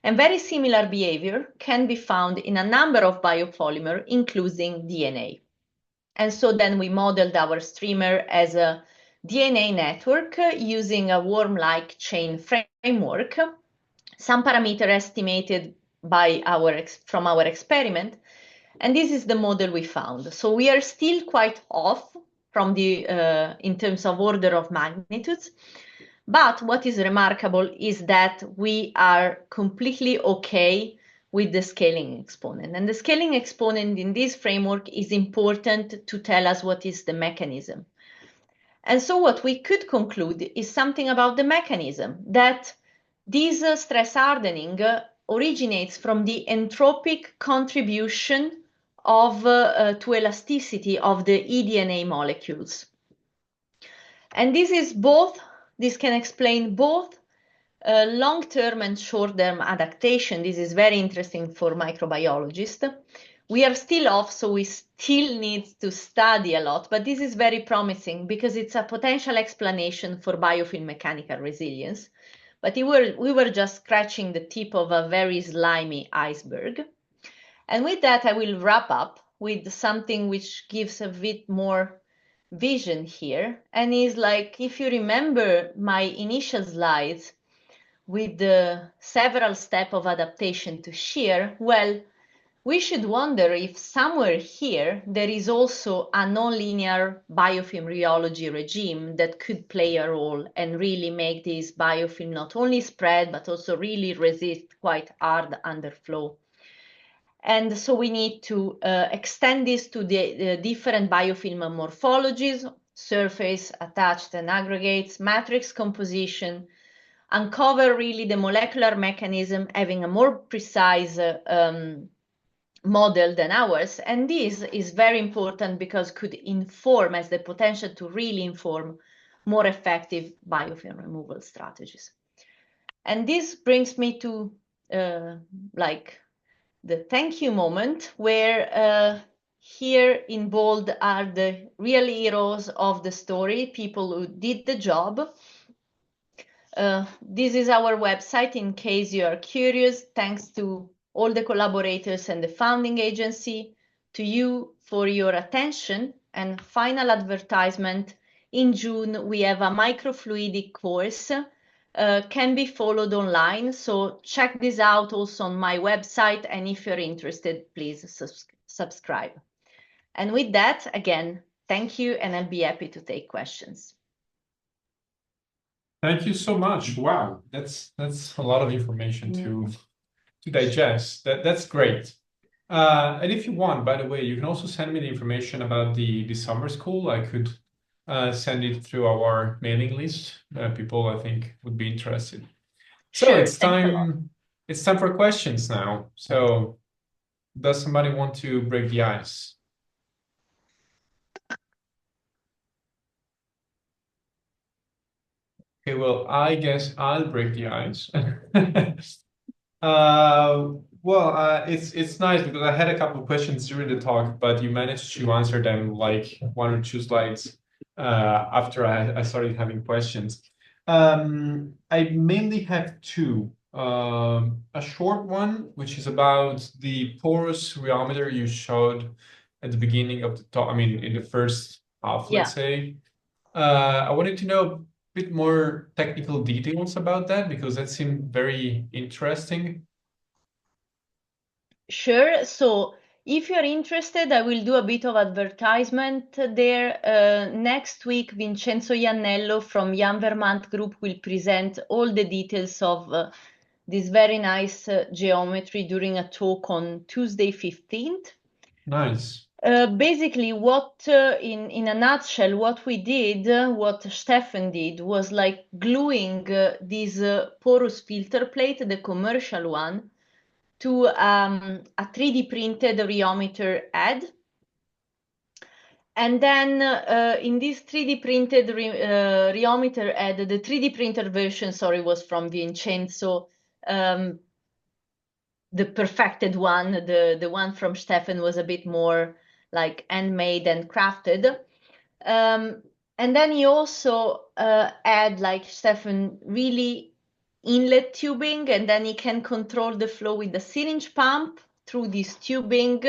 Speaker 2: and very similar behavior can be found in a number of biopolymer, including DNA. And so then we modeled our streamer as a DNA network using a worm-like chain framework, some parameter estimated by from our experiment. And this is the model we found. So we are still quite off from in terms of order of magnitudes. But what is remarkable is that we are completely okay with the scaling exponent. And the scaling exponent in this framework is important to tell us what is the mechanism. And so what we could conclude is something about the mechanism, that this stress hardening originates from the entropic contribution of to elasticity of the eDNA molecules. And this can explain both long-term and short-term adaptation. This is very interesting for microbiologists, We are still off, so we still need to study a lot, but this is very promising because it's a potential explanation for biofilm mechanical resilience. But we were just scratching the tip of a very slimy iceberg. And with that, I will wrap up with something which gives a bit more vision here. And is like, if you remember my initial slides with the several steps of adaptation to shear, well, we should wonder if somewhere here there is also a nonlinear biofilm rheology regime that could play a role and really make this biofilm not only spread but also really resist quite hard underflow. And so we need to extend this to the different biofilm morphologies, surface, attached and aggregates, matrix composition, uncover really the molecular mechanism, having a more precise model than ours. And this is very important because could inform, has the potential to really inform more effective biofilm removal strategies. And this brings me to like the thank you moment, where here in bold are the real heroes of the story, people who did the job. This is our website in case you are curious. Thanks to all the collaborators and the founding agency, to you for your attention. And final advertisement, in June we have a microfluidic course, can be followed online. So check this out also on my website. And if you're interested, please subscribe. And with that, again, thank you, and I'll be happy to take questions.
Speaker 1: Thank you so much. Wow, that's a lot of information to digest. That's great. And if you want, by the way, you can also send me the information about the summer school. I could send it through our mailing list. People, I think, would be interested. So
Speaker 2: Sure,
Speaker 1: it's
Speaker 2: thanks a lot.
Speaker 1: time. It's time for questions now. So, does somebody want to break the ice? Okay, well, I guess I'll break the ice. It's nice because I had a couple of questions during the talk, but you managed to answer them like one or two slides after I started having questions. I mainly have two. A short one, which is about the porous rheometer you showed at the beginning of the talk. I mean, in the first half,
Speaker 2: Yeah.
Speaker 1: let's say. I wanted to know a bit more technical details about that because that seemed very interesting.
Speaker 2: Sure. So if you're interested, I will do a bit of advertisement there. Next week, Vincenzo Iannello from Jan Vermant Group will present all the details of this very nice geometry during a talk on Tuesday 15th.
Speaker 1: Nice.
Speaker 2: Basically, what in a nutshell, what we did, what Stefan did, was like gluing this porous filter plate, the commercial one, to a 3D printed rheometer head. And then in this 3D printed rheometer head, the 3D printer version, sorry, was from Vincenzo. The perfected one, the one from Stefan was a bit more like handmade and crafted. And then he also had, like Stefan, really inlet tubing, and then he can control the flow with the syringe pump through this tubing.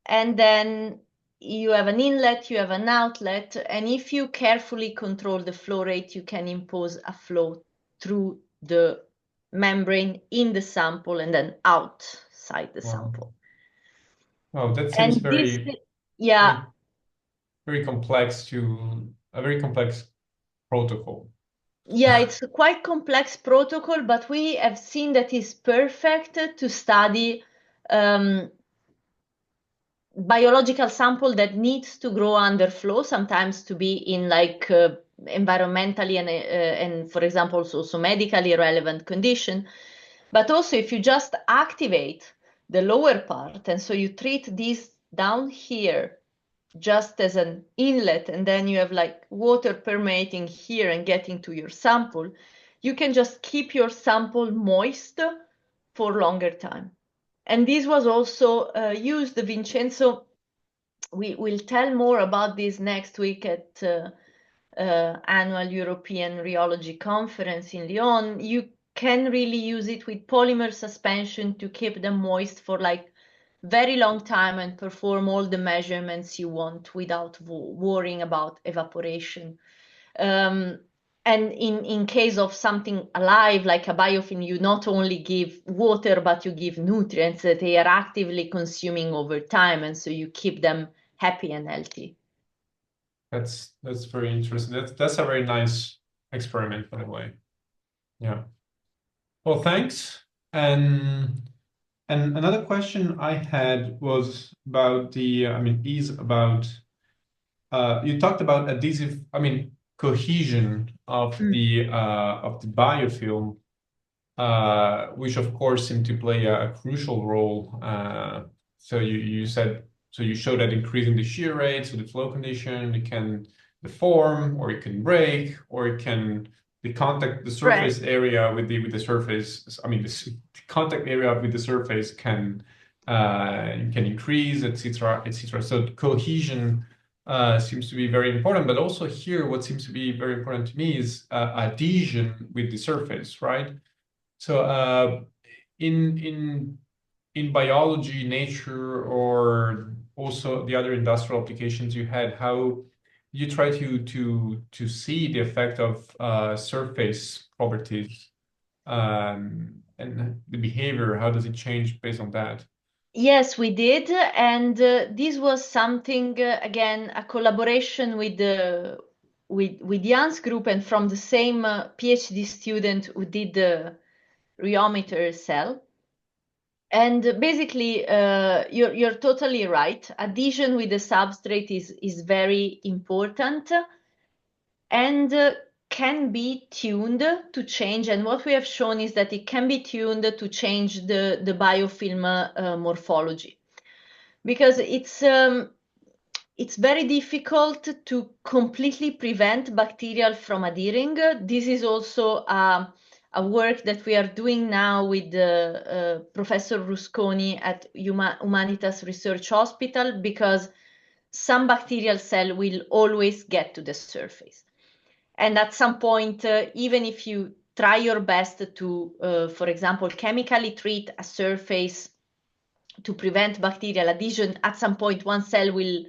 Speaker 2: And then you have an inlet, you have an outlet, and if you carefully control the flow rate, you can impose a flow through the membrane in the sample and then outside the sample.
Speaker 1: Wow, that seems
Speaker 2: And this, yeah,
Speaker 1: very complex a very complex protocol.
Speaker 2: yeah, it's a quite complex protocol, but we have seen that it's perfect to study biological sample that needs to grow under flow, sometimes to be in like environmentally and for example also medically relevant condition. But also if you just activate the lower part, and so you treat this down here just as an inlet, and then you have like water permeating here and getting to your sample, you can just keep your sample moist for longer time. And this was also used, Vincenzo. We will tell more about this next week at annual European Rheology Conference in Lyon. You can really use it with polymer suspension to keep them moist for like very long time and perform all the measurements you want without worrying about evaporation. And in case of something alive like a biofilm, you not only give water, but you give nutrients that they are actively consuming over time, and so you keep them happy and healthy.
Speaker 1: That's very interesting. That's a very nice experiment, by the way. Yeah. Well, thanks. And another question I had was about is about you talked about adhesive, cohesion of the biofilm, which of course seem to play a crucial role. So you said, so you showed that increasing the shear rate, so the flow condition, it can deform, or it can break, or it can the surface area with the surface. The contact area with the surface can increase, etc., etc. So cohesion seems to be very important, but also here, what seems to be very important to me is adhesion with the surface, right? So in biology, nature, or also the other industrial applications you had, how you try to see the effect of surface properties, and the behavior, how does it change based on that?
Speaker 2: Yes, we did, and this was something again a collaboration with the with Jan's group and from the same PhD student who did the rheometer cell. And basically, you're totally right. Adhesion with the substrate is very important and can be tuned to change. And what we have shown is that it can be tuned to change the biofilm morphology, because it's very difficult to completely prevent bacterial from adhering. This is also a work that we are doing now with Professor Rusconi at Humanitas Research Hospital, because some bacterial cell will always get to the surface. And at some point, even if you try your best to, for example, chemically treat a surface to prevent bacterial adhesion, at some point one cell will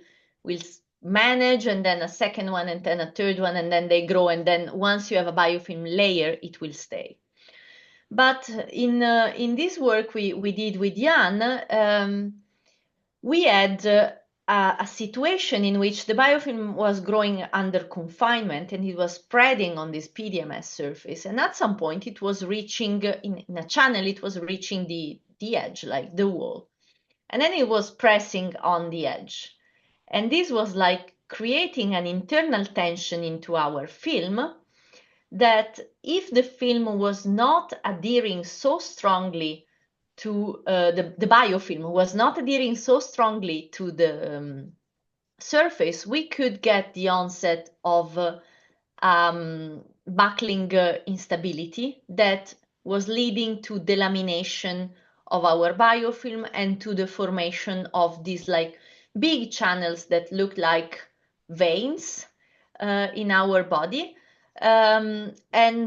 Speaker 2: manage, and then a second one, and then a third one, and then they grow, and then once you have a biofilm layer, it will stay. But in this work we did with Jan, we had a situation in which the biofilm was growing under confinement and it was spreading on this PDMS surface, and at some point it was reaching in a channel, it was reaching the edge, like the wall, and then it was pressing on the edge. And this was like creating an internal tension into our film, that if the film was not adhering so strongly to the biofilm was not adhering so strongly to the surface, we could get the onset of buckling instability that was leading to delamination of our biofilm and to the formation of these like big channels that look like veins in our body. And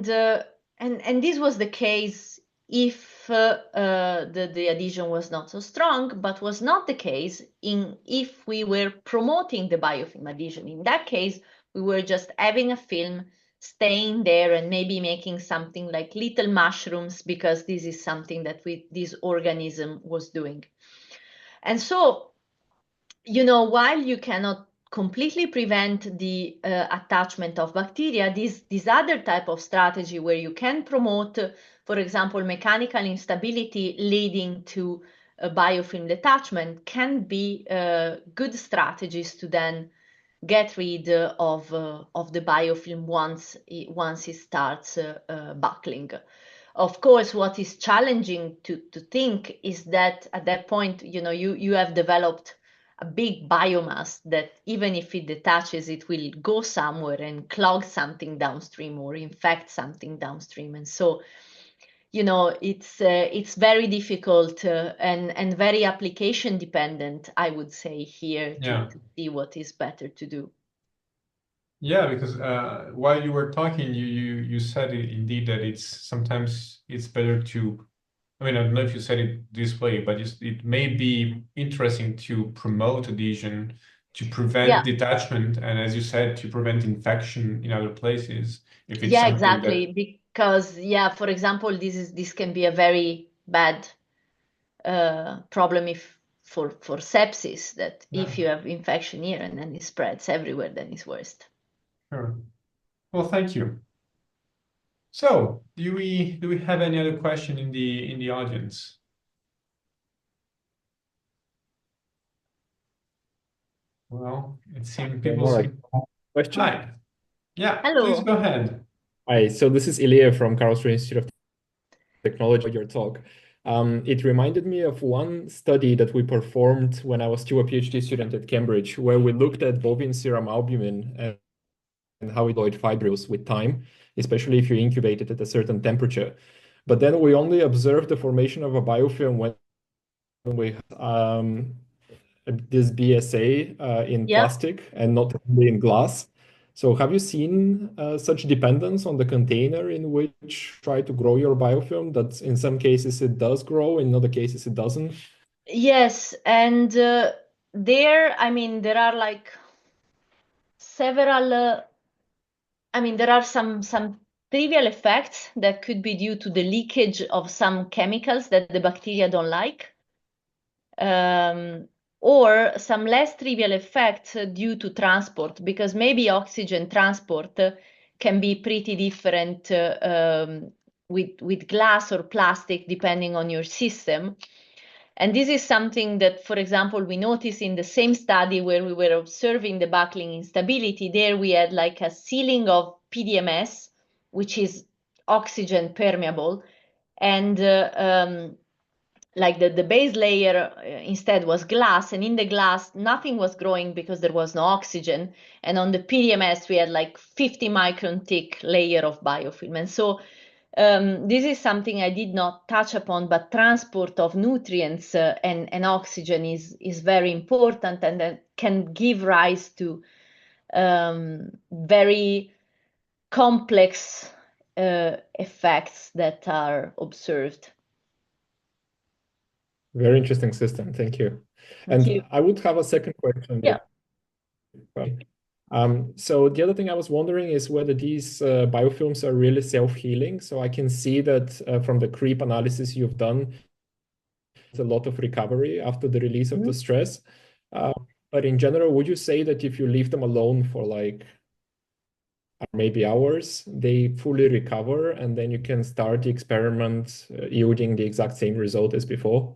Speaker 2: this was the case if the adhesion was not so strong, but was not the case if we were promoting the biofilm adhesion. In that case, we were just having a film staying there and maybe making something like little mushrooms, because this is something that this organism was doing. And so, while you cannot completely prevent the attachment of bacteria, this other type of strategy where you can promote, for example, mechanical instability leading to biofilm detachment can be good strategies to then get rid of the biofilm once it starts buckling. Of course, what is challenging to think is that at that point, you have developed a big biomass that even if it detaches, it will go somewhere and clog something downstream or infect something downstream. And so it's very difficult and very application dependent, I would say here,
Speaker 1: Yeah.
Speaker 2: to see what is better to do.
Speaker 1: Yeah, because while you were talking, you said indeed that sometimes it's better to. I mean, I don't know if you said it this way, but it may be interesting to promote adhesion, to prevent
Speaker 2: Yeah,
Speaker 1: detachment, and as you said, to prevent infection in other places if it's
Speaker 2: yeah,
Speaker 1: something that.
Speaker 2: exactly. Because yeah, for example, this can be a very bad problem if for sepsis, that
Speaker 1: Yeah,
Speaker 2: if you have infection here and then it spreads everywhere, then it's worse.
Speaker 1: sure. Well, thank you. So, do we have any other question in the audience? Well, it seems people
Speaker 3: Eleonora,
Speaker 1: seem.
Speaker 3: question.
Speaker 1: Hi. Yeah, please
Speaker 2: Hello.
Speaker 1: go ahead.
Speaker 3: Hi, so this is Ilya from Karlsruhe Institute of Technology. Your talk. It reminded me of one study that we performed when I was still a PhD student at Cambridge, where we looked at bovine serum albumin and how it avoid fibrils with time, especially if you incubate it at a certain temperature. But then we only observed the formation of a biofilm when we this BSA in
Speaker 2: Yeah.
Speaker 3: plastic and not only in glass. So have you seen such dependence on the container in which try to grow your biofilm, that in some cases it does grow, in other cases it doesn't?
Speaker 2: Yes, and I mean, there are like several. I mean, there are some trivial effects that could be due to the leakage of some chemicals that the bacteria don't like, um, or some less trivial effects due to transport, because maybe oxygen transport can be pretty different with glass or plastic depending on your system. And this is something that, for example, we noticed in the same study where we were observing the buckling instability. There we had like a ceiling of PDMS, which is oxygen permeable, and like the base layer instead was glass, and in the glass nothing was growing because there was no oxygen, and on the PDMS we had like 50 micron thick layer of biofilm. And so this is something I did not touch upon, but transport of nutrients and oxygen is very important, and that can give rise to very complex effects that are observed.
Speaker 3: Very interesting system. Thank you.
Speaker 2: Thank
Speaker 3: And
Speaker 2: you.
Speaker 3: I would have a second question.
Speaker 2: Yeah.
Speaker 3: So the other thing I was wondering is whether these biofilms are really self-healing. So I can see that from the creep analysis you've done, a lot of recovery after the release of the stress. But in general, would you say that if you leave them alone for like maybe hours, they fully recover and then you can start the experiment yielding the exact same result as before?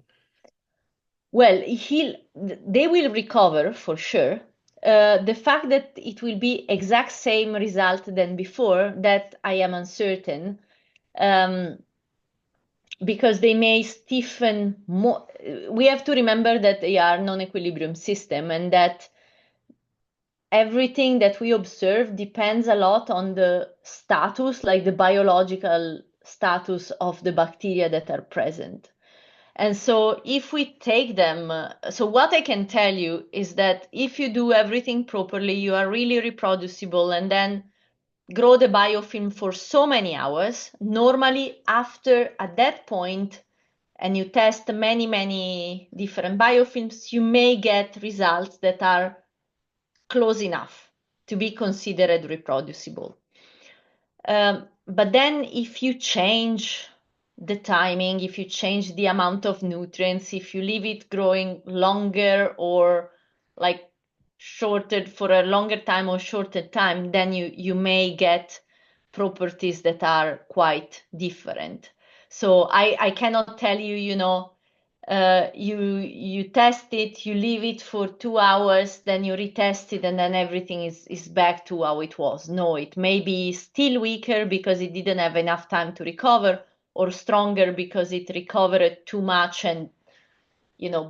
Speaker 2: Well, they will recover for sure. The fact that it will be exact same result than before, that I am uncertain, because they may stiffen more. We have to remember that they are non-equilibrium system, and that everything that we observe depends a lot on the status, like the biological status of the bacteria that are present. And so if we take them, so what I can tell you is that if you do everything properly, you are really reproducible, and then grow the biofilm for so many hours, normally after at that point, and you test many different biofilms, you may get results that are close enough to be considered reproducible. But then if you change the timing, if you change the amount of nutrients, if you leave it growing longer or like shorter for a longer time or shorter time, then you may get properties that are quite different. So I cannot tell you, you test it, you leave it for 2 hours, then you retest it, and then everything is back to how it was. No, it may be still weaker because it didn't have enough time to recover, or stronger because it recovered too much and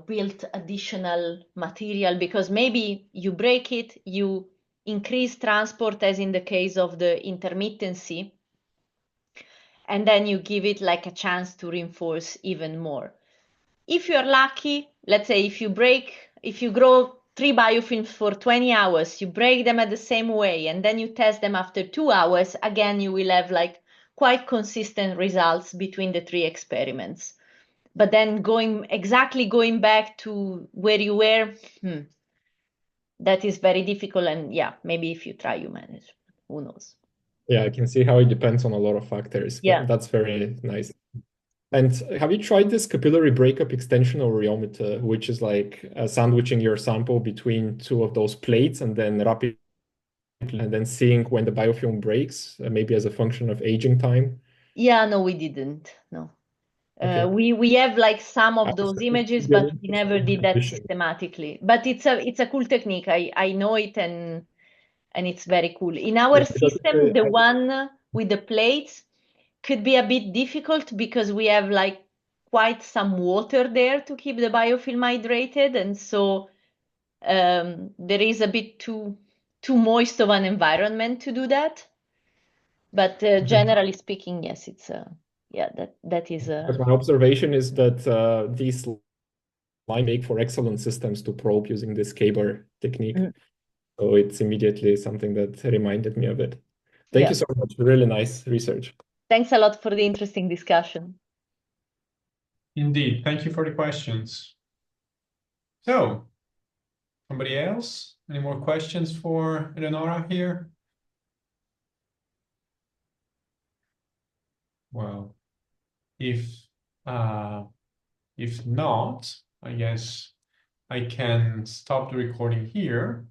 Speaker 2: built additional material, because maybe you break it, you increase transport, as in the case of the intermittency, and then you give it like a chance to reinforce even more. If you're lucky, let's say if you grow 3 biofilms for 20 hours, you break them at the same way, and then you test them after 2 hours, again, you will have like quite consistent results between the 3 experiments. But then going back to where you were, that is very difficult. And yeah, maybe if you try, you manage. Who knows?
Speaker 3: Yeah, I can see how it depends on a lot of factors, but
Speaker 2: Yeah.
Speaker 3: that's very nice. And have you tried this capillary breakup extensional rheometer, which is like sandwiching your sample between two of those plates and then rapidly and then seeing when the biofilm breaks, maybe as a function of aging time?
Speaker 2: Yeah, no, we didn't. No.
Speaker 3: Okay.
Speaker 2: We have like some
Speaker 3: I
Speaker 2: of
Speaker 3: was
Speaker 2: those
Speaker 3: thinking it
Speaker 2: images,
Speaker 3: could be an
Speaker 2: but we never
Speaker 3: interesting
Speaker 2: did that
Speaker 3: addition.
Speaker 2: systematically. But it's a cool technique. I know it, and it's very cool. In our
Speaker 3: Yeah, because
Speaker 2: system, the one with the plates could be a bit difficult because we have like quite some water there to keep the biofilm hydrated, and so there is a bit too moist of an environment to do that. But generally speaking, yes, it's yeah, that is
Speaker 3: Because my observation is that these slime make for excellent systems to probe using this K-bar technique. So it's immediately something that reminded me of it. Thank you so much. Really nice research.
Speaker 2: Thanks a lot for the interesting discussion.
Speaker 1: Indeed. Thank you for the questions. So, somebody else? Any more questions for Eleonora here? Well, if not, I guess I can stop the recording here.